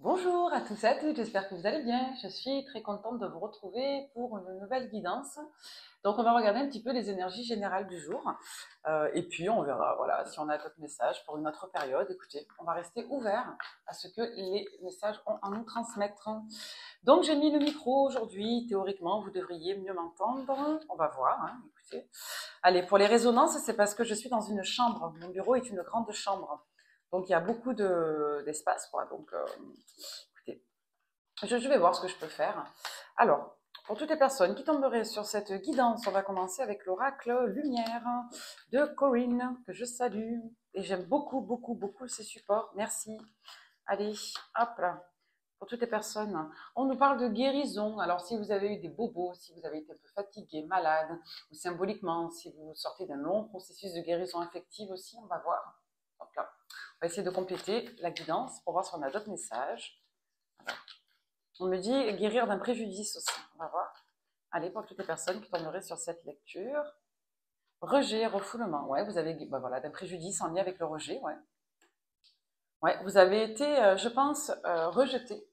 Bonjour à tous et à toutes, j'espère que vous allez bien. Je suis très contente de vous retrouver pour une nouvelle guidance. Donc on va regarder un petit peu les énergies générales du jour. Et puis on verra voilà, si on a d'autres messages pour une autre période. Écoutez, on va rester ouvert à ce que les messages ont à nous transmettre. Donc j'ai mis le micro aujourd'hui. Théoriquement, vous devriez mieux m'entendre. On va voir, hein, écoutez. Allez, pour les résonances, c'est parce que je suis dans une chambre. Mon bureau est une grande chambre. Donc il y a beaucoup d'espace, quoi. Donc écoutez, je vais voir ce que je peux faire. Alors, pour toutes les personnes qui tomberaient sur cette guidance, on va commencer avec l'oracle Lumière de Corinne, que je salue. Et j'aime beaucoup, beaucoup, beaucoup ces supports. Merci. Allez, hop là. Pour toutes les personnes, on nous parle de guérison. Alors, si vous avez eu des bobos, si vous avez été un peu fatigué, malade, ou symboliquement, si vous sortez d'un long processus de guérison affective aussi, on va voir. Hop là. On va essayer de compléter la guidance pour voir si on a d'autres messages. Alors, on me dit guérir d'un préjudice aussi. On va voir. Allez, pour toutes les personnes qui tomberaient sur cette lecture. Rejet, refoulement. Ouais, vous avez voilà, d'un préjudice en lien avec le rejet. Ouais. Ouais, vous avez été, je pense, rejeté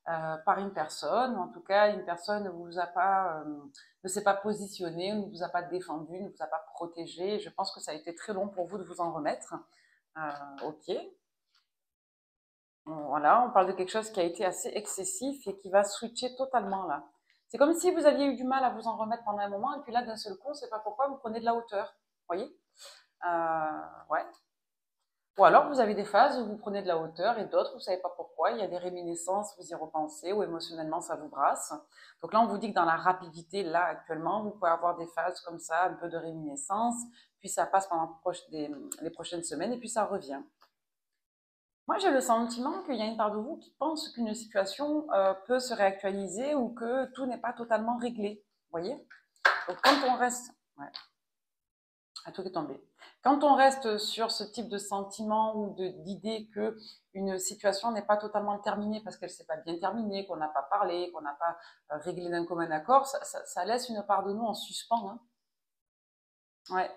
par une personne, ou en tout cas une personne ne vous a pas, ne s'est pas positionnée, ne vous a pas défendu, ne vous a pas protégé. Je pense que ça a été très long pour vous de vous en remettre. Ok. Voilà, on parle de quelque chose qui a été assez excessif et qui va switcher totalement là. C'est comme si vous aviez eu du mal à vous en remettre pendant un moment, et puis là, d'un seul coup, on ne sait pas pourquoi, vous prenez de la hauteur. Vous voyez? Ouais. Ou alors, vous avez des phases où vous prenez de la hauteur et d'autres, vous ne savez pas pourquoi. Il y a des réminiscences, vous y repensez, ou émotionnellement, ça vous brasse. Donc là, on vous dit que dans la rapidité, là, actuellement, vous pouvez avoir des phases comme ça, un peu de réminiscence, puis ça passe pendant les prochaines semaines, et puis ça revient. Moi, j'ai le sentiment qu'il y a une part de vous qui pense qu'une situation peut se réactualiser ou que tout n'est pas totalement réglé. Vous voyez? Donc, quand on reste... Ouais, à tout est tombé. Quand on reste sur ce type de sentiment ou d'idée que une situation n'est pas totalement terminée parce qu'elle ne s'est pas bien terminée, qu'on n'a pas parlé, qu'on n'a pas réglé d'un commun accord, ça laisse une part de nous en suspens. Hein. Ouais.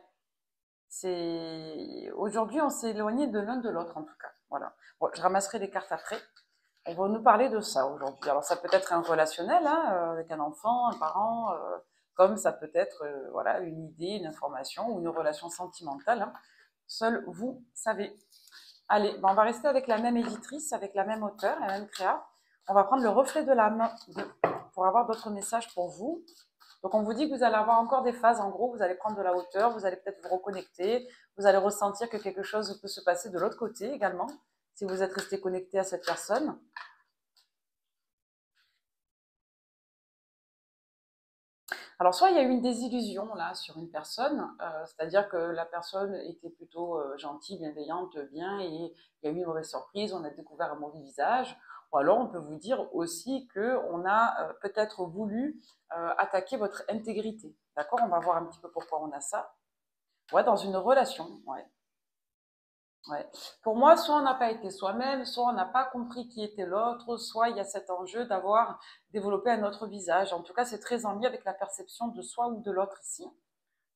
Aujourd'hui, on s'est éloigné de l'un de l'autre en tout cas. Voilà. Bon, je ramasserai les cartes après. On va nous parler de ça aujourd'hui. Alors ça peut être un relationnel hein, avec un enfant, un parent, comme ça peut être voilà, une idée, une information ou une relation sentimentale. Hein. Seul vous savez. Allez, ben on va rester avec la même éditrice, avec la même auteure, la même créa. On va prendre le reflet de l'âme pour avoir d'autres messages pour vous. Donc on vous dit que vous allez avoir encore des phases, en gros, vous allez prendre de la hauteur, vous allez peut-être vous reconnecter, vous allez ressentir que quelque chose peut se passer de l'autre côté également, si vous êtes resté connecté à cette personne. Alors, soit il y a eu une désillusion là sur une personne, c'est-à-dire que la personne était plutôt gentille, bienveillante, bien, et il y a eu une mauvaise surprise, on a découvert un mauvais visage. Ou alors, on peut vous dire aussi que on a peut-être voulu attaquer votre intégrité. D'accord? On va voir un petit peu pourquoi on a ça. Ouais, dans une relation. Ouais. Ouais. Pour moi, soit on n'a pas été soi-même, soit on n'a pas compris qui était l'autre, soit il y a cet enjeu d'avoir développé un autre visage. En tout cas, c'est très en lien avec la perception de soi ou de l'autre ici,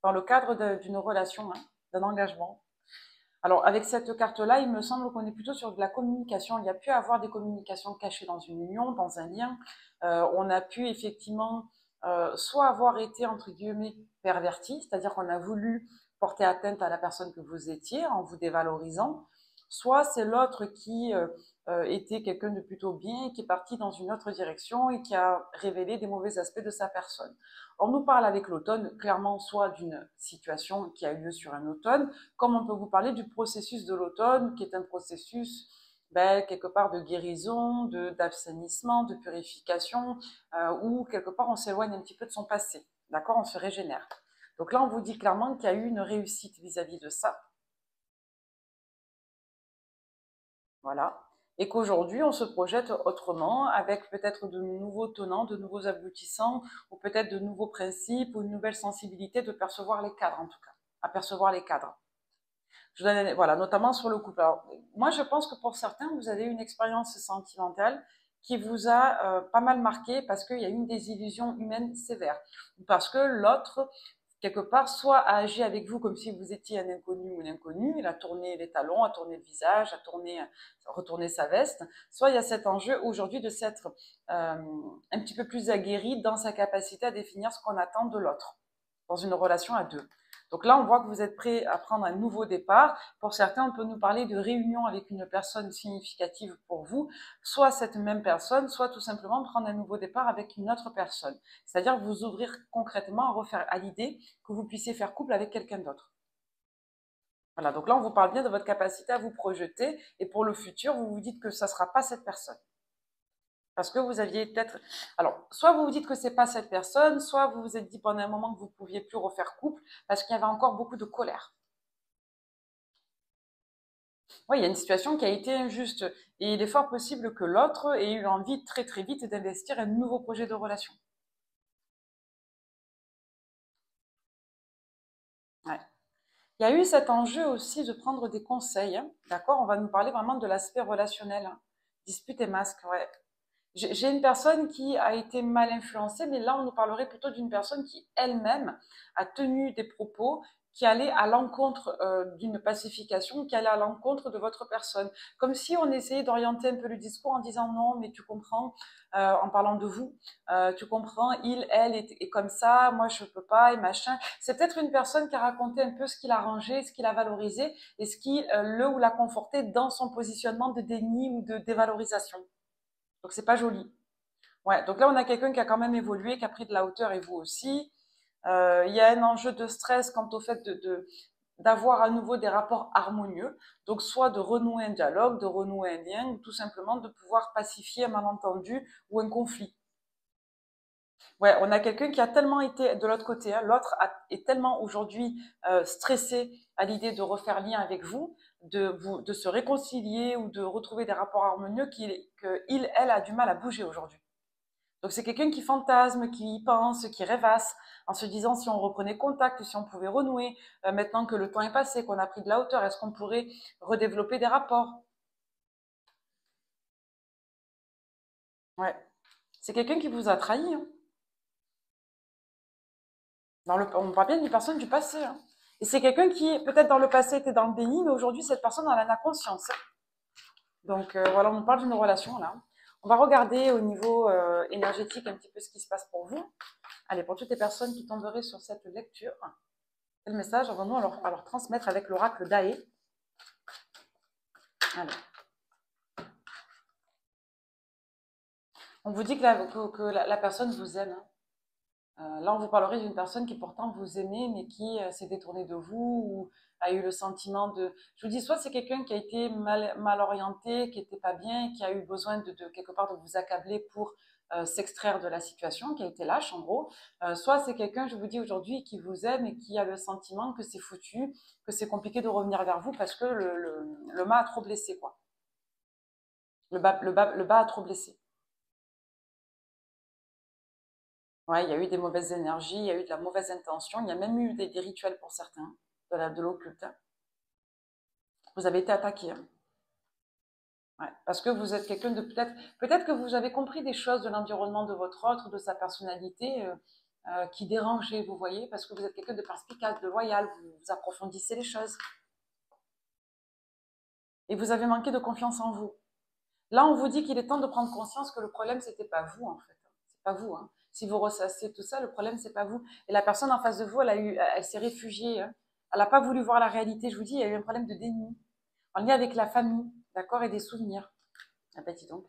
dans le cadre d'une relation, hein, d'un engagement. Alors, avec cette carte-là, il me semble qu'on est plutôt sur de la communication. Il y a pu avoir des communications cachées dans une union, dans un lien. On a pu effectivement soit avoir été, entre guillemets, perverti, c'est-à-dire qu'on a voulu porter atteinte à la personne que vous étiez en vous dévalorisant, soit c'est l'autre qui était quelqu'un de plutôt bien et qui est parti dans une autre direction et qui a révélé des mauvais aspects de sa personne. On nous parle avec l'automne, clairement, soit d'une situation qui a eu lieu sur un automne, comme on peut vous parler du processus de l'automne, qui est un processus quelque part de guérison, d'assainissement, de purification, où quelque part on s'éloigne un petit peu de son passé. D'accord? On se régénère. Donc là, on vous dit clairement qu'il y a eu une réussite vis-à-vis de ça. Voilà. Et qu'aujourd'hui, on se projette autrement, avec peut-être de nouveaux tenants, de nouveaux aboutissants, ou peut-être de nouveaux principes, ou une nouvelle sensibilité de percevoir les cadres, en tout cas, à percevoir les cadres. Je donne, voilà, notamment sur le couple. Alors, moi, je pense que pour certains, vous avez une expérience sentimentale qui vous a pas mal marqué parce qu'il y a eu une désillusion humaine sévère, parce que l'autre quelque part, soit a agi avec vous comme si vous étiez un inconnu ou une inconnue, il a tourné les talons, a tourné le visage, retourné sa veste, soit il y a cet enjeu aujourd'hui de s'être un petit peu plus aguerri dans sa capacité à définir ce qu'on attend de l'autre, dans une relation à deux. Donc là, on voit que vous êtes prêt à prendre un nouveau départ. Pour certains, on peut nous parler de réunion avec une personne significative pour vous, soit cette même personne, soit tout simplement prendre un nouveau départ avec une autre personne. C'est-à-dire vous ouvrir concrètement à l'idée que vous puissiez faire couple avec quelqu'un d'autre. Voilà, donc là, on vous parle bien de votre capacité à vous projeter, et pour le futur, vous vous dites que ça ne sera pas cette personne. Parce que vous aviez peut-être... Alors, soit vous vous dites que c'est pas cette personne, soit vous vous êtes dit pendant un moment que vous ne pouviez plus refaire couple, parce qu'il y avait encore beaucoup de colère. Oui, il y a une situation qui a été injuste, et il est fort possible que l'autre ait eu envie très très vite d'investir un nouveau projet de relation. Ouais. Il y a eu cet enjeu aussi de prendre des conseils, hein, d'accord? On va nous parler vraiment de l'aspect relationnel, hein. Dispute et masque, ouais. J'ai une personne qui a été mal influencée, mais là, on nous parlerait plutôt d'une personne qui elle-même a tenu des propos qui allaient à l'encontre d'une pacification, qui allaient à l'encontre de votre personne. Comme si on essayait d'orienter un peu le discours en disant non, mais tu comprends, en parlant de vous, tu comprends, il, elle est comme ça, moi je peux pas, et machin. C'est peut-être une personne qui a raconté un peu ce qu'il a rangé, ce qu'il a valorisé, et ce qui le ou l'a conforté dans son positionnement de déni ou de dévalorisation. Donc c'est pas joli. Ouais, donc là on a quelqu'un qui a quand même évolué, qui a pris de la hauteur et vous aussi. Il y a un enjeu de stress quant au fait d'avoir à nouveau des rapports harmonieux. Donc soit de renouer un dialogue, de renouer un lien, ou tout simplement de pouvoir pacifier un malentendu ou un conflit. Ouais, on a quelqu'un qui a tellement été de l'autre côté, hein, est tellement aujourd'hui stressé à l'idée de refaire lien avec vous, de se réconcilier ou de retrouver des rapports harmonieux elle a du mal à bouger aujourd'hui. Donc c'est quelqu'un qui fantasme, qui y pense, qui rêvasse, en se disant si on reprenait contact, si on pouvait renouer, maintenant que le temps est passé, qu'on a pris de la hauteur, est-ce qu'on pourrait redévelopper des rapports? Ouais. C'est quelqu'un qui vous a trahi, hein. On parle bien d'une personne du passé, hein. Et c'est quelqu'un qui, peut-être dans le passé, était dans le déni, mais aujourd'hui, cette personne en a conscience, hein. Donc voilà, on parle d'une relation là. On va regarder au niveau énergétique un petit peu ce qui se passe pour vous. Allez, pour toutes les personnes qui tomberaient sur cette lecture, quel message avons-nous à leur transmettre avec l'oracle d'Aé? Alors, on vous dit que la personne vous aime, hein. Là, on vous parlerait d'une personne qui pourtant vous aimait, mais qui s'est détournée de vous ou a eu le sentiment de... Je vous dis, soit c'est quelqu'un qui a été mal orienté, qui n'était pas bien, qui a eu besoin quelque part de vous accabler pour s'extraire de la situation, qui a été lâche en gros. Soit c'est quelqu'un, je vous dis aujourd'hui, qui vous aime et qui a le sentiment que c'est foutu, que c'est compliqué de revenir vers vous parce que le mât a trop blessé, quoi. Le bas a trop blessé. Ouais, il y a eu des mauvaises énergies, il y a eu de la mauvaise intention, il y a même eu des rituels pour certains, de l'occulte. Vous avez été attaqué, hein. Ouais, parce que vous êtes quelqu'un de peut-être que vous avez compris des choses de l'environnement de votre autre, de sa personnalité qui dérangeait, vous voyez, parce que vous êtes quelqu'un de perspicace, de loyal, vous approfondissez les choses. Et vous avez manqué de confiance en vous. Là, on vous dit qu'il est temps de prendre conscience que le problème, c'était pas vous, en fait. C'est pas vous, hein. Si vous ressassez tout ça, le problème, c'est pas vous. Et la personne en face de vous, elle s'est réfugiée, hein. Elle n'a pas voulu voir la réalité. Je vous dis, il y a eu un problème de déni en lien avec la famille, d'accord, et des souvenirs. Ah ben, dis donc.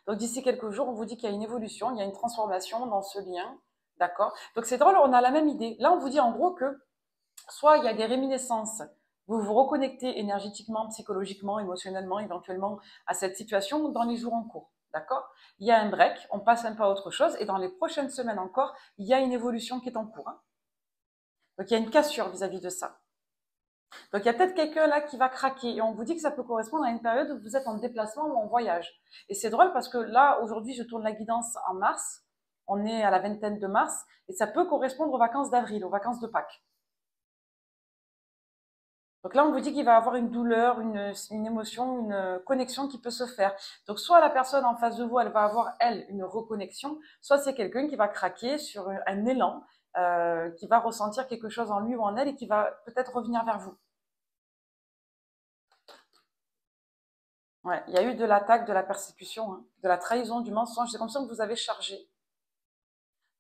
Donc, d'ici quelques jours, on vous dit qu'il y a une évolution, il y a une transformation dans ce lien, d'accord. Donc, c'est drôle, on a la même idée. Là, on vous dit en gros que soit il y a des réminiscences, vous vous reconnectez énergétiquement, psychologiquement, émotionnellement, éventuellement à cette situation dans les jours en cours. D'accord? Il y a un break, on passe un peu à autre chose, et dans les prochaines semaines encore, il y a une évolution qui est en cours, hein. Donc il y a une cassure vis-à-vis de ça. Donc il y a peut-être quelqu'un là qui va craquer, et on vous dit que ça peut correspondre à une période où vous êtes en déplacement ou en voyage. Et c'est drôle parce que là, aujourd'hui, je tourne la guidance en mars, on est à la vingtaine de mars, et ça peut correspondre aux vacances d'avril, aux vacances de Pâques. Donc là, on vous dit qu'il va avoir une douleur, une émotion, une connexion qui peut se faire. Donc soit la personne en face de vous, elle va avoir, elle, une reconnexion, soit c'est quelqu'un qui va craquer sur un élan qui va ressentir quelque chose en lui ou en elle et qui va peut-être revenir vers vous. Ouais, il y a eu de l'attaque, de la persécution, hein, de la trahison, du mensonge. C'est comme ça que vous avez chargé.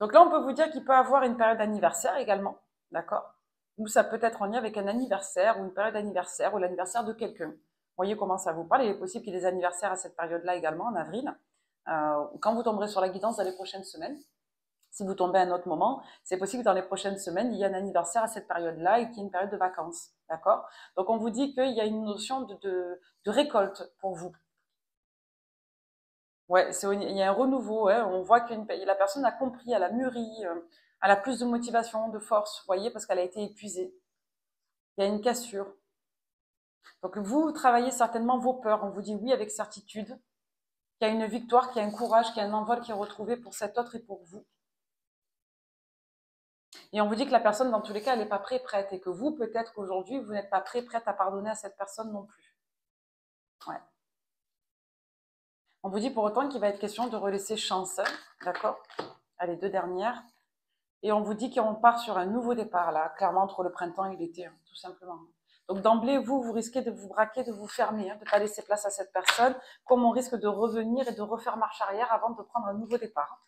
Donc là, on peut vous dire qu'il peut avoir une période d'anniversaire également, d'accord? Ou ça peut être en lien avec un anniversaire ou une période d'anniversaire ou l'anniversaire de quelqu'un. Vous voyez comment ça vous parle. Il est possible qu'il y ait des anniversaires à cette période-là également, en avril. Quand vous tomberez sur la guidance dans les prochaines semaines, si vous tombez à un autre moment, c'est possible que dans les prochaines semaines, il y ait un anniversaire à cette période-là et qu'il y ait une période de vacances, d'accord? Donc on vous dit qu'il y a une notion de récolte pour vous. Ouais, il y a un renouveau, ouais. On voit que la personne a compris, elle a mûri, elle a plus de motivation, de force, vous voyez, parce qu'elle a été épuisée. Il y a une cassure. Donc vous travaillez certainement vos peurs. On vous dit oui avec certitude, qu'il y a une victoire, qu'il y a un courage, qu'il y a un envol qui est retrouvé pour cet autre et pour vous. Et on vous dit que la personne, dans tous les cas, elle n'est pas prête et que vous, peut-être qu'aujourd'hui, vous n'êtes pas prête à pardonner à cette personne non plus. Ouais. On vous dit pour autant qu'il va être question de relaisser chance, d'accord? Allez, 2 dernières. Et on vous dit qu'on part sur un nouveau départ, là, clairement entre le printemps et l'été, hein, tout simplement. Donc d'emblée, vous risquez de vous braquer, de vous fermer, hein, de ne pas laisser place à cette personne, comme on risque de revenir et de refaire marche arrière avant de prendre un nouveau départ.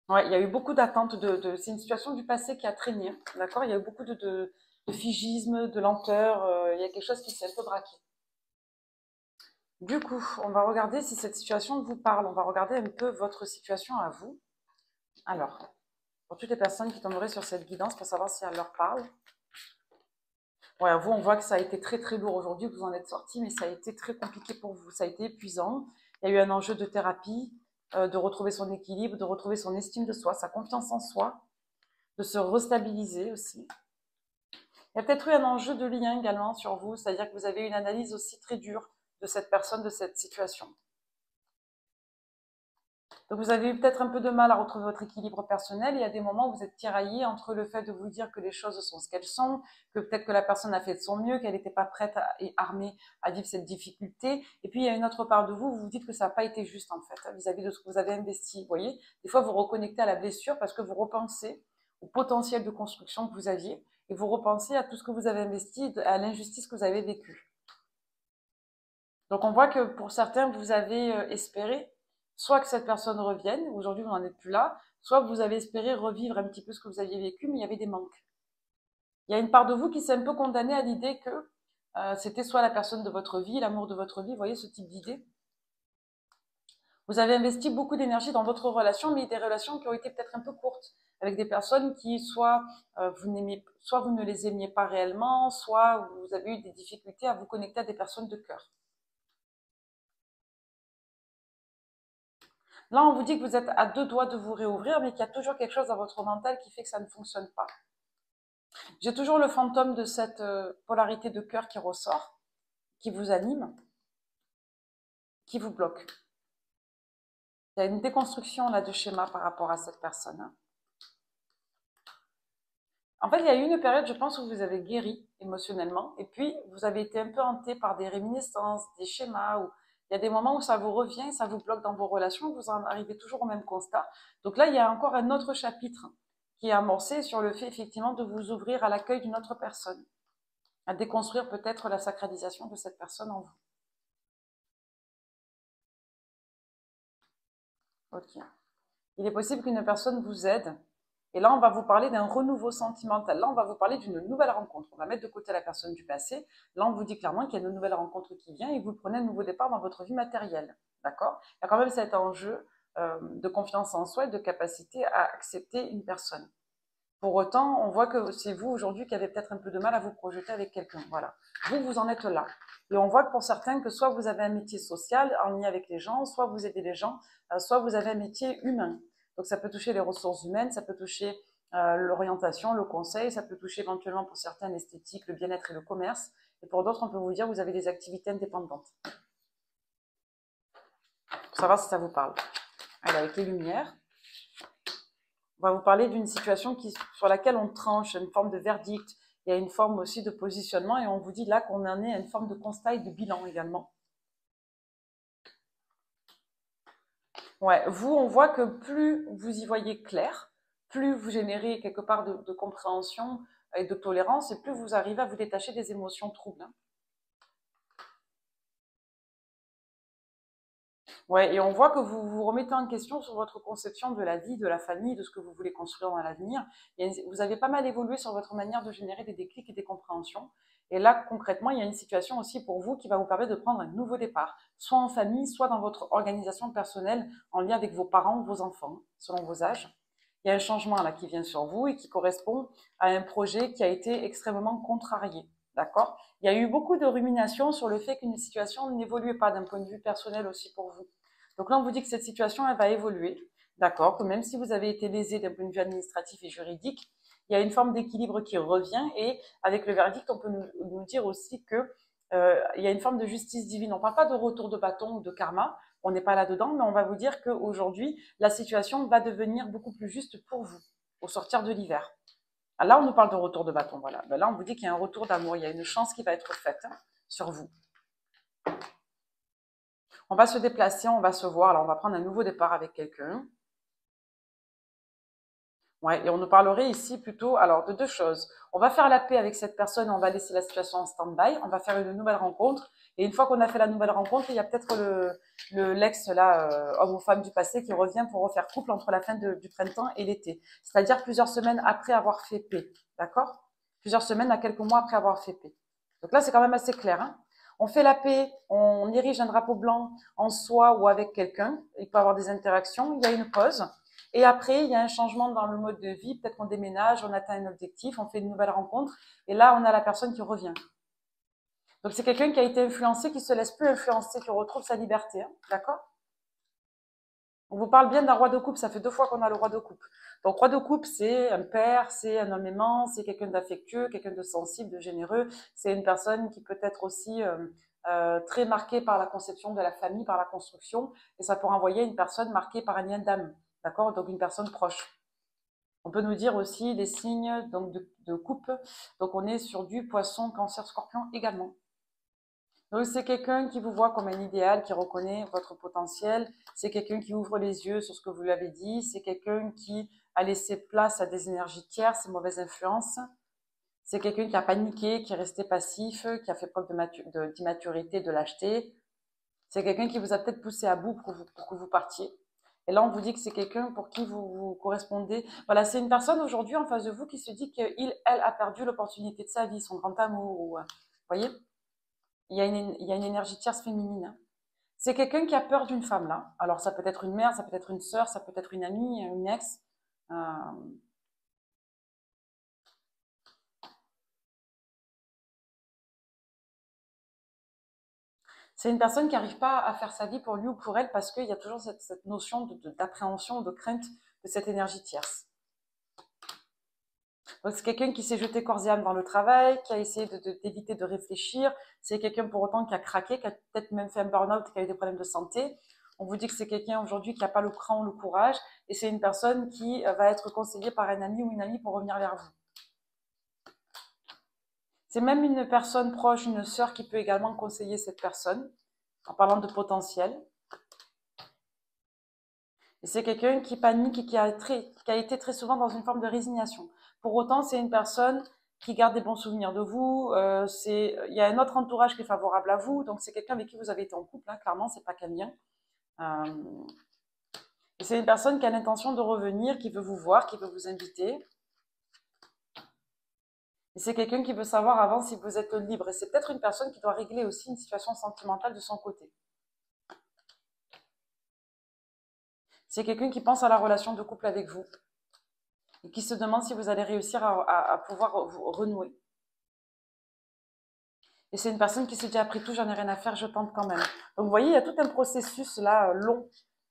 Ouais, il y a eu beaucoup d'attentes, c'est une situation du passé qui a traîné, d'accord? Il y a eu beaucoup de figisme, de lenteur, il y a quelque chose qui s'est un peu braqué. Du coup, on va regarder si cette situation vous parle, on va regarder un peu votre situation à vous. Alors, pour toutes les personnes qui tomberaient sur cette guidance pour savoir si elle leur parle. Ouais, vous, on voit que ça a été très très lourd aujourd'hui, vous en êtes sortis, mais ça a été très compliqué pour vous, ça a été épuisant. Il y a eu un enjeu de thérapie, de retrouver son équilibre, de retrouver son estime de soi, sa confiance en soi, de se restabiliser aussi. Il y a peut-être eu un enjeu de lien également sur vous, c'est-à-dire que vous avez eu une analyse aussi très dure de cette personne, de cette situation. Donc vous avez eu peut-être un peu de mal à retrouver votre équilibre personnel. Il y a des moments où vous êtes tiraillé entre le fait de vous dire que les choses sont ce qu'elles sont, que peut-être que la personne a fait de son mieux, qu'elle n'était pas prête et armée à vivre cette difficulté. Et puis il y a une autre part de vous, vous vous dites que ça n'a pas été juste en fait, vis-à-vis de ce que vous avez investi. Vous voyez, des fois vous reconnectez à la blessure parce que vous repensez au potentiel de construction que vous aviez et vous repensez à tout ce que vous avez investi, à l'injustice que vous avez vécue. Donc on voit que pour certains, vous avez espéré soit que cette personne revienne, aujourd'hui vous n'en êtes plus là, soit vous avez espéré revivre un petit peu ce que vous aviez vécu, mais il y avait des manques. Il y a une part de vous qui s'est un peu condamnée à l'idée que c'était soit la personne de votre vie, l'amour de votre vie, vous voyez ce type d'idée. Vous avez investi beaucoup d'énergie dans votre relation, mais des relations qui ont été peut-être un peu courtes, avec des personnes qui soit vous ne les aimiez pas réellement, soit vous avez eu des difficultés à vous connecter à des personnes de cœur. Là, on vous dit que vous êtes à 2 doigts de vous réouvrir, mais qu'il y a toujours quelque chose dans votre mental qui fait que ça ne fonctionne pas. J'ai toujours le fantôme de cette polarité de cœur qui ressort, qui vous anime, qui vous bloque. Il y a une déconstruction là de schéma par rapport à cette personne. En fait, il y a eu une période, je pense, où vous avez guéri émotionnellement, et puis vous avez été un peu hanté par des réminiscences, des schémas, où il y a des moments où ça vous revient, ça vous bloque dans vos relations, vous en arrivez toujours au même constat. Donc là, il y a encore un autre chapitre qui est amorcé sur le fait effectivement de vous ouvrir à l'accueil d'une autre personne, à déconstruire peut-être la sacralisation de cette personne en vous. Ok. Il est possible qu'une personne vous aide. Et là, on va vous parler d'un renouveau sentimental. Là, on va vous parler d'une nouvelle rencontre. On va mettre de côté la personne du passé. Là, on vous dit clairement qu'il y a une nouvelle rencontre qui vient et vous prenez un nouveau départ dans votre vie matérielle. D'accord? Il y a quand même cet enjeu de confiance en soi et de capacité à accepter une personne. Pour autant, on voit que c'est vous aujourd'hui qui avez peut-être un peu de mal à vous projeter avec quelqu'un. Voilà. Vous, vous en êtes là. Et on voit que pour certains, que soit vous avez un métier social en lien avec les gens, soit vous aidez les gens, soit vous avez un métier humain. Donc ça peut toucher les ressources humaines, ça peut toucher l'orientation, le conseil, ça peut toucher éventuellement pour certains l'esthétique, le bien-être et le commerce. Et pour d'autres, on peut vous dire que vous avez des activités indépendantes. Pour savoir si ça vous parle. Allez, avec les lumières. On va vous parler d'une situation sur laquelle on tranche, une forme de verdict. Il y a une forme aussi de positionnement et on vous dit là qu'on en est à une forme de constat et de bilan également. Ouais, vous, on voit que plus vous y voyez clair, plus vous générez quelque part de compréhension et de tolérance, et plus vous arrivez à vous détacher des émotions troubles, hein. Ouais, et on voit que vous vous remettez en question sur votre conception de la vie, de la famille, de ce que vous voulez construire dans l'avenir. Vous avez pas mal évolué sur votre manière de générer des déclics et des compréhensions. Et là, concrètement, il y a une situation aussi pour vous qui va vous permettre de prendre un nouveau départ, soit en famille, soit dans votre organisation personnelle, en lien avec vos parents ou vos enfants, selon vos âges. Il y a un changement là qui vient sur vous et qui correspond à un projet qui a été extrêmement contrarié. D'accord? Il y a eu beaucoup de ruminations sur le fait qu'une situation n'évoluait pas d'un point de vue personnel aussi pour vous. Donc là, on vous dit que cette situation, elle va évoluer. D'accord? Que même si vous avez été lésé d'un point de vue administratif et juridique, il y a une forme d'équilibre qui revient et avec le verdict, on peut nous dire aussi que il y a une forme de justice divine. On ne parle pas de retour de bâton ou de karma, on n'est pas là-dedans, mais on va vous dire qu'aujourd'hui, la situation va devenir beaucoup plus juste pour vous au sortir de l'hiver. Là, on nous parle de retour de bâton, voilà. Ben là, on vous dit qu'il y a un retour d'amour, il y a une chance qui va être faite sur vous. On va se déplacer, on va se voir, alors on va prendre un nouveau départ avec quelqu'un. Ouais, et on nous parlerait ici plutôt alors de deux choses. On va faire la paix avec cette personne, on va laisser la situation en stand-by, on va faire une nouvelle rencontre. Et une fois qu'on a fait la nouvelle rencontre, il y a peut-être l'ex là, homme ou femme du passé qui revient pour refaire couple entre la fin du printemps et l'été. C'est-à-dire plusieurs semaines après avoir fait paix, d'accord? Plusieurs semaines à quelques mois après avoir fait paix. Donc là, c'est quand même assez clair, hein. On fait la paix, on érige un drapeau blanc en soi ou avec quelqu'un. Il peut y avoir des interactions. Il y a une pause. Et après, il y a un changement dans le mode de vie. Peut-être qu'on déménage, on atteint un objectif, on fait une nouvelle rencontre. Et là, on a la personne qui revient. Donc, c'est quelqu'un qui a été influencé, qui se laisse plus influencer, qui retrouve sa liberté, hein. D'accord? On vous parle bien d'un roi de coupe. Ça fait 2 fois qu'on a le roi de coupe. Donc, roi de coupe, c'est un père, c'est un homme aimant, c'est quelqu'un d'affectueux, quelqu'un de sensible, de généreux. C'est une personne qui peut être aussi très marquée par la conception de la famille, par la construction. Et ça peut renvoyer une personne marquée par un lien d'âme. D'accord? Donc, une personne proche. On peut nous dire aussi les signes donc de coupe. Donc on est sur du poisson, cancer, scorpion également. Donc c'est quelqu'un qui vous voit comme un idéal, qui reconnaît votre potentiel. C'est quelqu'un qui ouvre les yeux sur ce que vous lui avez dit. C'est quelqu'un qui a laissé place à des énergies tierces, ces mauvaises influences. C'est quelqu'un qui a paniqué, qui est resté passif, qui a fait preuve d'immaturité, de lâcheté. C'est quelqu'un qui vous a peut-être poussé à bout pour que vous partiez. Et là, on vous dit que c'est quelqu'un pour qui vous correspondez. Voilà, c'est une personne aujourd'hui en face de vous qui se dit elle a perdu l'opportunité de sa vie, son grand amour. Vous voyez, il y a une énergie tierce féminine, hein. C'est quelqu'un qui a peur d'une femme, là. Alors, ça peut être une mère, ça peut être une sœur, ça peut être une amie, une ex. Euh, c'est une personne qui n'arrive pas à faire sa vie pour lui ou pour elle parce qu'il y a toujours cette notion d'appréhension, de crainte de cette énergie tierce. Donc, c'est quelqu'un qui s'est jeté corps et âme dans le travail, qui a essayé d'éviter de réfléchir. C'est quelqu'un pour autant qui a craqué, qui a peut-être même fait un burn-out, qui a eu des problèmes de santé. On vous dit que c'est quelqu'un aujourd'hui qui n'a pas le cran ou le courage. Et c'est une personne qui va être conseillée par un ami ou une amie pour revenir vers vous. C'est même une personne proche, une sœur qui peut également conseiller cette personne en parlant de potentiel. Et c'est quelqu'un qui panique et qui a été très souvent dans une forme de résignation. Pour autant, c'est une personne qui garde des bons souvenirs de vous. Il y a un autre entourage qui est favorable à vous. Donc, c'est quelqu'un avec qui vous avez été en couple, hein, clairement, c'est pas qu'un lien. Euh, et c'est une personne qui a l'intention de revenir, qui veut vous voir, qui veut vous inviter. Et c'est quelqu'un qui veut savoir avant si vous êtes libre. Et c'est peut-être une personne qui doit régler aussi une situation sentimentale de son côté. C'est quelqu'un qui pense à la relation de couple avec vous et qui se demande si vous allez réussir à pouvoir vous renouer. Et c'est une personne qui s'est dit après tout, j'en ai rien à faire, je tente quand même. Donc vous voyez, il y a tout un processus là long.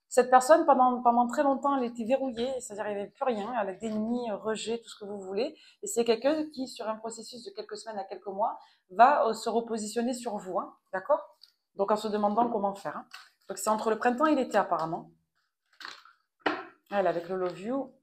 Cette personne, pendant très longtemps, elle était verrouillée, c'est-à-dire il n'y avait plus rien, elle a déni, rejet, tout ce que vous voulez. Et c'est quelqu'un qui, sur un processus de quelques semaines à quelques mois, va se repositionner sur vous, hein, d'accord? Donc en se demandant comment faire, hein. Donc c'est entre le printemps et l'été apparemment. Elle, avec le Love You.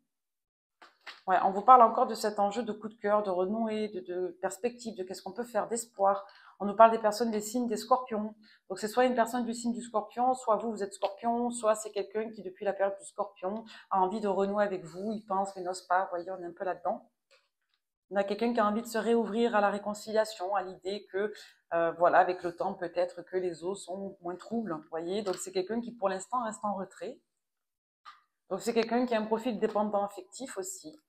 Ouais, on vous parle encore de cet enjeu de coup de cœur, de renouer, de perspective, de qu'est-ce qu'on peut faire, d'espoir. On nous parle des personnes des signes des scorpions. Donc c'est soit une personne du signe du scorpion, soit vous êtes scorpion, soit c'est quelqu'un qui depuis la période du scorpion a envie de renouer avec vous, il pense mais n'ose pas, vous voyez, on est un peu là-dedans. On a quelqu'un qui a envie de se réouvrir à la réconciliation, à l'idée que, voilà, avec le temps, peut-être que les eaux sont moins troubles, vous voyez. Donc c'est quelqu'un qui pour l'instant reste en retrait. Donc c'est quelqu'un qui a un profil dépendant affectif aussi.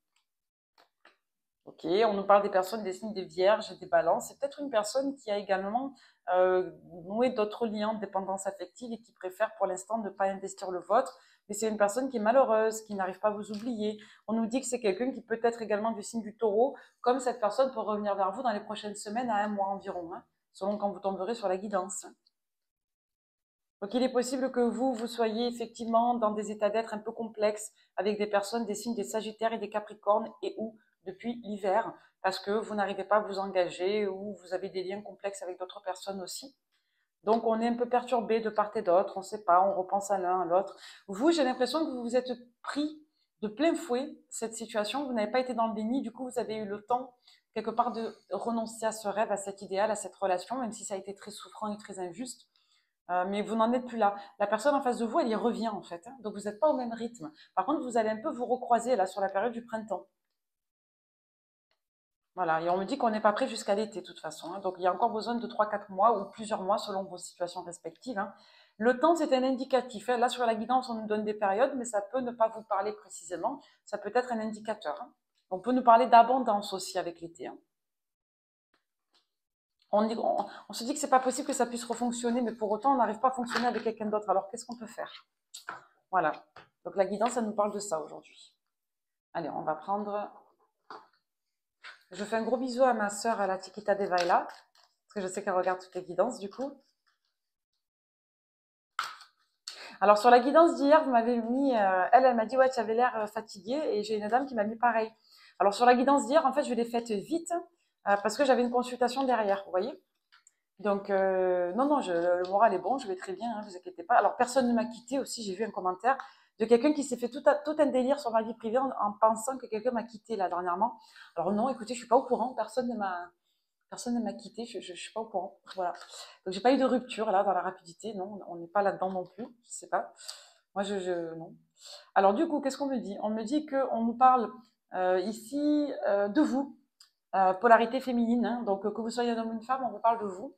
Ok, on nous parle des personnes des signes des vierges et des balances. C'est peut-être une personne qui a également noué d'autres liens de dépendance affective et qui préfère pour l'instant ne pas investir le vôtre. Mais c'est une personne qui est malheureuse, qui n'arrive pas à vous oublier. On nous dit que c'est quelqu'un qui peut être également du signe du taureau, comme cette personne peut revenir vers vous dans les prochaines semaines à un mois environ, hein, selon quand vous tomberez sur la guidance. Donc il est possible que vous soyez effectivement dans des états d'être un peu complexes avec des personnes des signes des Sagittaires et des Capricornes et ou depuis l'hiver parce que vous n'arrivez pas à vous engager ou vous avez des liens complexes avec d'autres personnes aussi. Donc on est un peu perturbé de part et d'autre, on ne sait pas, on repense à l'un à l'autre. Vous, j'ai l'impression que vous vous êtes pris de plein fouet cette situation, vous n'avez pas été dans le déni, du coup vous avez eu le temps quelque part de renoncer à ce rêve, à cet idéal, à cette relation, même si ça a été très souffrant et très injuste. Mais vous n'en êtes plus là. La personne en face de vous, elle y revient en fait, hein. Donc vous n'êtes pas au même rythme. Par contre, vous allez un peu vous recroiser là sur la période du printemps. Voilà, et on me dit qu'on n'est pas prêt jusqu'à l'été de toute façon, hein. Donc il y a encore besoin de 3, 4 mois ou plusieurs mois selon vos situations respectives, hein. Le temps, c'est un indicatif, hein. Là, sur la guidance, on nous donne des périodes, mais ça peut ne pas vous parler précisément. Ça peut être un indicateur, hein. On peut nous parler d'abondance aussi avec l'été, hein. On se dit que c'est pas possible que ça puisse refonctionner, mais pour autant, on n'arrive pas à fonctionner avec quelqu'un d'autre. Alors, qu'est-ce qu'on peut faire? Voilà. Donc, la guidance, ça nous parle de ça aujourd'hui. Allez, on va prendre... Je fais un gros bisou à ma sœur, à la Chiquita de Vaila, parce que je sais qu'elle regarde toutes les guidances, du coup. Alors, sur la guidance d'hier, vous m'avez mis... elle m'a dit, ouais, tu avais l'air fatiguée, et j'ai une dame qui m'a mis pareil. Alors, sur la guidance d'hier, en fait, je l'ai faite vite, parce que j'avais une consultation derrière, vous voyez? Donc, non, non, le moral est bon, je vais très bien, hein, vous inquiétez pas. Alors, personne ne m'a quitté aussi, j'ai vu un commentaire de quelqu'un qui s'est fait tout un délire sur ma vie privée en pensant que quelqu'un m'a quitté là dernièrement. Alors non, écoutez, je suis pas au courant, personne ne m'a quitté, je suis pas au courant. Voilà. Donc, j'ai pas eu de rupture là dans la rapidité, non, on n'est pas là-dedans non plus, je sais pas. Moi, non. Alors, du coup, qu'est-ce qu'on me dit? On me dit qu'on nous parle ici de vous, polarité féminine, hein, donc que vous soyez un homme ou une femme, on vous parle de vous.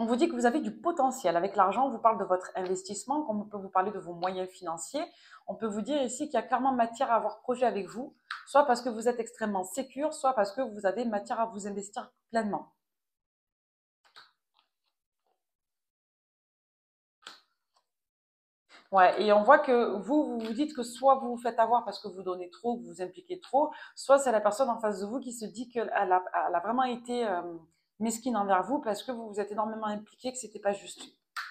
On vous dit que vous avez du potentiel. Avec l'argent, on vous parle de votre investissement, on peut vous parler de vos moyens financiers. On peut vous dire ici qu'il y a clairement matière à avoir projet avec vous, soit parce que vous êtes extrêmement sécure, soit parce que vous avez matière à vous investir pleinement. Ouais, et on voit que vous vous dites que soit vous vous faites avoir parce que vous donnez trop, que vous vous impliquez trop, soit c'est la personne en face de vous qui se dit qu'elle a vraiment été mesquine envers vous parce que vous vous êtes énormément impliqué, que c'était pas juste.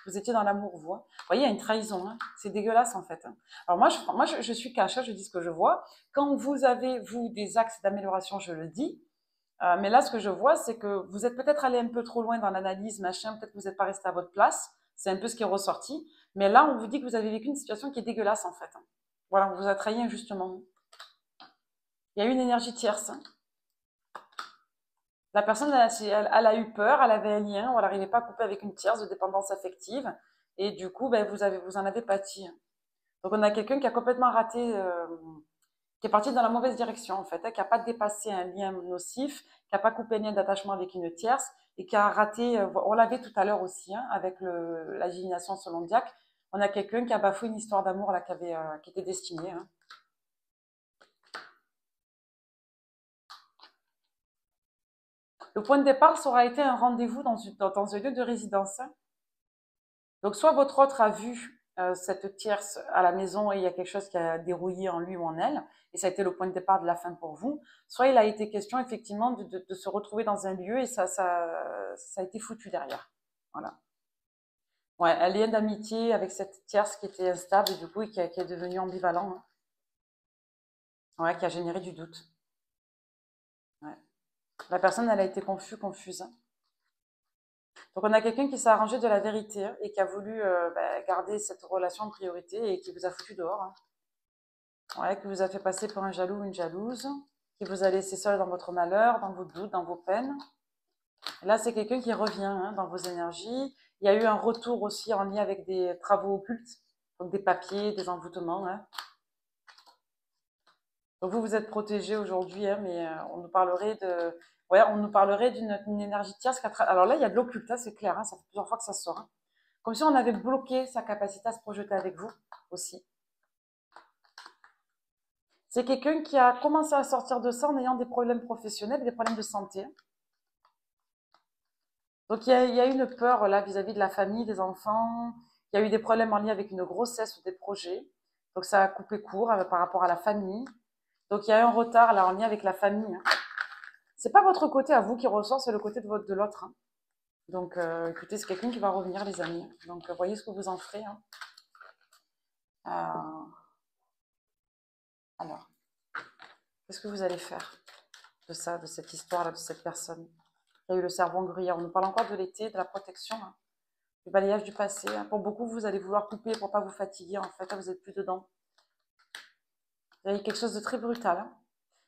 Vous étiez dans l'amour, vous, hein. Vous voyez, il y a une trahison, hein. C'est dégueulasse en fait, hein. Alors moi, je suis cash, hein, je dis ce que je vois. Quand vous avez, vous, des axes d'amélioration, je le dis. Mais là, ce que je vois, c'est que vous êtes peut-être allé un peu trop loin dans l'analyse, machin, peut-être que vous n'êtes pas resté à votre place. C'est un peu ce qui est ressorti. Mais là, on vous dit que vous avez vécu une situation qui est dégueulasse, en fait. Voilà, on vous a trahi injustement. Il y a eu une énergie tierce, hein. La personne, elle a eu peur, elle avait un lien, ou elle n'arrivait pas à couper avec une tierce de dépendance affective. Et du coup, ben, vous en avez pâti. Donc, on a quelqu'un qui a complètement raté, qui est parti dans la mauvaise direction, en fait, hein, qui n'a pas dépassé un lien nocif, qui n'a pas coupé un lien d'attachement avec une tierce, et qui a raté, on l'avait tout à l'heure aussi, hein, avec la divination selon Diac, on a quelqu'un qui a bafoué une histoire d'amour là, qui était destinée, hein. Le point de départ, ça aura été un rendez-vous dans un lieu de résidence, hein. Donc, soit votre autre a vu cette tierce à la maison et il y a quelque chose qui a dérouillé en lui ou en elle, et ça a été le point de départ de la fin pour vous, soit il a été question effectivement de se retrouver dans un lieu et ça a été foutu derrière. Voilà. Ouais, un lien d'amitié avec cette tierce qui était instable et du coup qui est devenu ambivalent, hein. Ouais, qui a généré du doute. Ouais. La personne, elle a été confuse, hein. Donc on a quelqu'un qui s'est arrangé de la vérité, hein, et qui a voulu garder cette relation en priorité et qui vous a foutu dehors, hein. Ouais, qui vous a fait passer pour un jaloux ou une jalouse, qui vous a laissé seul dans votre malheur, dans vos doutes, dans vos peines. Là, c'est quelqu'un qui revient hein, dans vos énergies. Il y a eu un retour aussi en lien avec des travaux occultes, donc des papiers, des envoûtements. Hein. Donc vous, vous êtes protégé aujourd'hui, hein, mais on nous parlerait de, ouais, on nous parlerait d'une énergie tierce. Alors là, il y a de l'occulte, hein, c'est clair. Hein, ça fait plusieurs fois que ça sort. Hein. Comme si on avait bloqué sa capacité à se projeter avec vous aussi. C'est quelqu'un qui a commencé à sortir de ça en ayant des problèmes professionnels, des problèmes de santé. Donc il y a une peur là vis-à-vis de la famille, des enfants. Il y a eu des problèmes en lien avec une grossesse ou des projets. Donc ça a coupé court par rapport à la famille. Donc il y a eu un retard là en lien avec la famille. Hein. C'est pas votre côté à vous qui ressort, c'est le côté de l'autre. Hein. Donc écoutez, c'est quelqu'un qui va revenir, les amis. Donc voyez ce que vous en ferez. Hein. Euh, alors, qu'est-ce que vous allez faire de ça, de cette histoire-là, de cette personne? Il y a eu le cerveau gruyère. On nous parle encore de l'été, de la protection, hein, du balayage du passé. Hein. Pour beaucoup, vous allez vouloir couper pour pas vous fatiguer. En fait, vous n'êtes plus dedans. Il y a eu quelque chose de très brutal. Hein.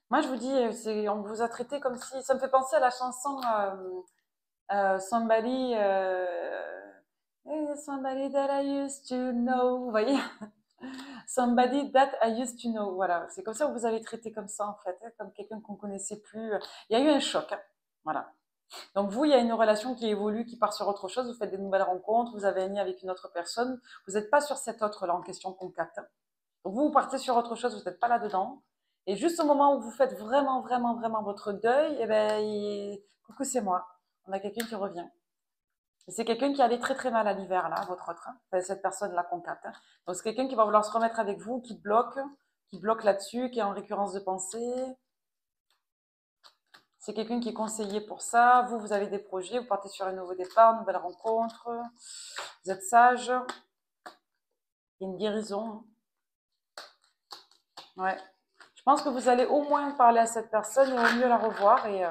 Moi, je vous dis, on vous a traité comme si... Ça me fait penser à la chanson Somebody, Somebody that I used to know. Vous voyez? Somebody that I used to know. Voilà, c'est comme ça que vous avez traité comme ça, en fait, hein, comme quelqu'un qu'on connaissait plus. Il y a eu un choc. Hein. Voilà. Donc vous, il y a une relation qui évolue, qui part sur autre chose, vous faites des nouvelles rencontres, vous avez un lien avec une autre personne, vous n'êtes pas sur cette autre-là en question qu'on capte. Donc vous, vous partez sur autre chose, vous n'êtes pas là-dedans. Et juste au moment où vous faites vraiment, vraiment, vraiment votre deuil, eh ben, coucou, c'est moi. On a quelqu'un qui revient. Et c'est quelqu'un qui allait très très mal à l'hiver, là, votre autre. Hein. Enfin, cette personne-là qu'on capte. Hein. Donc c'est quelqu'un qui va vouloir se remettre avec vous, qui bloque là-dessus, qui est en récurrence de pensée. C'est quelqu'un qui est conseillé pour ça. Vous, vous avez des projets, vous partez sur un nouveau départ, une nouvelle rencontre. Vous êtes sage. Il y a une guérison. Ouais. Je pense que vous allez au moins parler à cette personne et au mieux la revoir. Et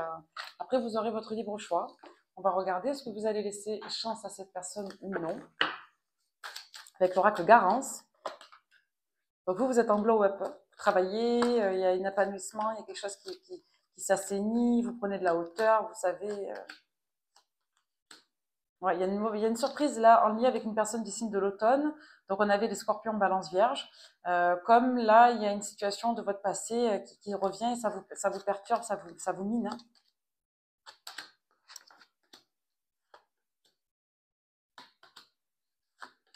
après, vous aurez votre libre choix. On va regarder, est-ce que vous allez laisser chance à cette personne ou non. Avec l'oracle Garance. Donc vous êtes en glow-up. Vous travaillez, il y a un épanouissement, il y a quelque chose qui s'assainit, vous prenez de la hauteur, vous savez... Ouais, il y a une surprise là en lien avec une personne du signe de l'automne. Donc on avait les scorpions balance vierge. Comme là, il y a une situation de votre passé qui revient et ça vous perturbe, ça vous mine. Hein.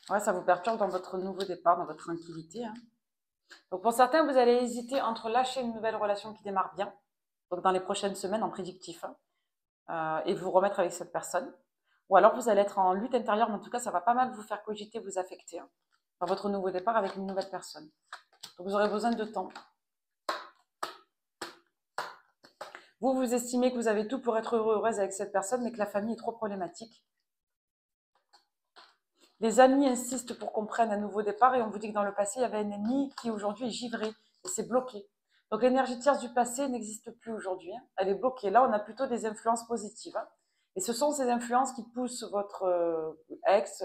Ouais, ça vous perturbe dans votre nouveau départ, dans votre tranquillité. Hein. Donc pour certains, vous allez hésiter entre lâcher une nouvelle relation qui démarre bien, donc dans les prochaines semaines en prédictif, hein, et vous remettre avec cette personne. Ou alors vous allez être en lutte intérieure, mais en tout cas, ça va pas mal vous faire cogiter, vous affecter hein, dans votre nouveau départ avec une nouvelle personne. Donc vous aurez besoin de temps. Vous, vous estimez que vous avez tout pour être heureux, heureuse avec cette personne, mais que la famille est trop problématique. Les amis insistent pour qu'on prenne un nouveau départ et on vous dit que dans le passé, il y avait un ennemi qui aujourd'hui est givré et c'est bloqué. Donc l'énergie tierce du passé n'existe plus aujourd'hui. Hein. Elle est bloquée. Là, on a plutôt des influences positives. Hein. Et ce sont ces influences qui poussent votre ex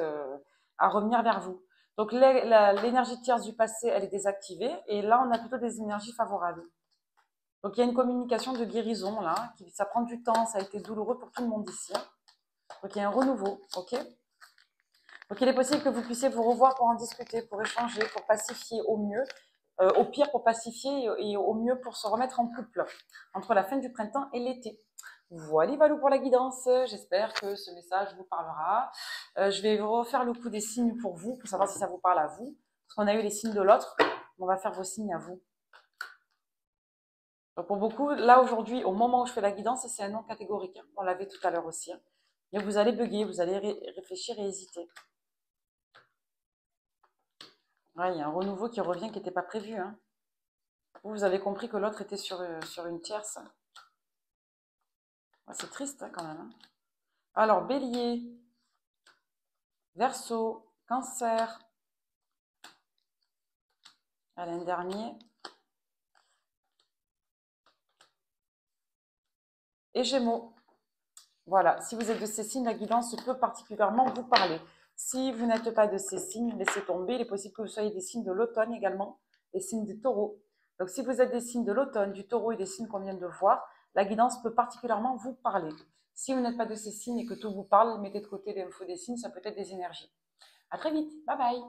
à revenir vers vous. Donc l'énergie tierce du passé, elle est désactivée et là, on a plutôt des énergies favorables. Donc il y a une communication de guérison là, ça prend du temps, ça a été douloureux pour tout le monde ici. Hein. Donc il y a un renouveau, ok? Donc il est possible que vous puissiez vous revoir pour en discuter, pour échanger, pour pacifier au mieux, au pire pour pacifier et au mieux pour se remettre en couple entre la fin du printemps et l'été. Voilà Valou pour la guidance, j'espère que ce message vous parlera. Je vais refaire le coup des signes pour vous, pour savoir si ça vous parle à vous, parce qu'on a eu les signes de l'autre, on va faire vos signes à vous. Donc pour beaucoup, là aujourd'hui, au moment où je fais la guidance, c'est un non catégorique, hein. On l'avait tout à l'heure aussi. Hein. Mais vous allez bugger, vous allez réfléchir et hésiter. Ouais, il y a un renouveau qui revient qui n'était pas prévu. Hein. Vous avez compris que l'autre était sur une tierce. Ouais, c'est triste hein, quand même. Hein. Alors, Bélier, Verseau, Cancer, l'an dernier, et Gémeaux. Voilà, si vous êtes de ces signes, la guidance peut particulièrement vous parler. Si vous n'êtes pas de ces signes, laissez tomber. Il est possible que vous soyez des signes de l'automne également, des signes du taureau. Donc si vous êtes des signes de l'automne, du taureau et des signes qu'on vient de voir, la guidance peut particulièrement vous parler. Si vous n'êtes pas de ces signes et que tout vous parle, mettez de côté l'info des signes, ça peut être des énergies. À très vite, bye bye!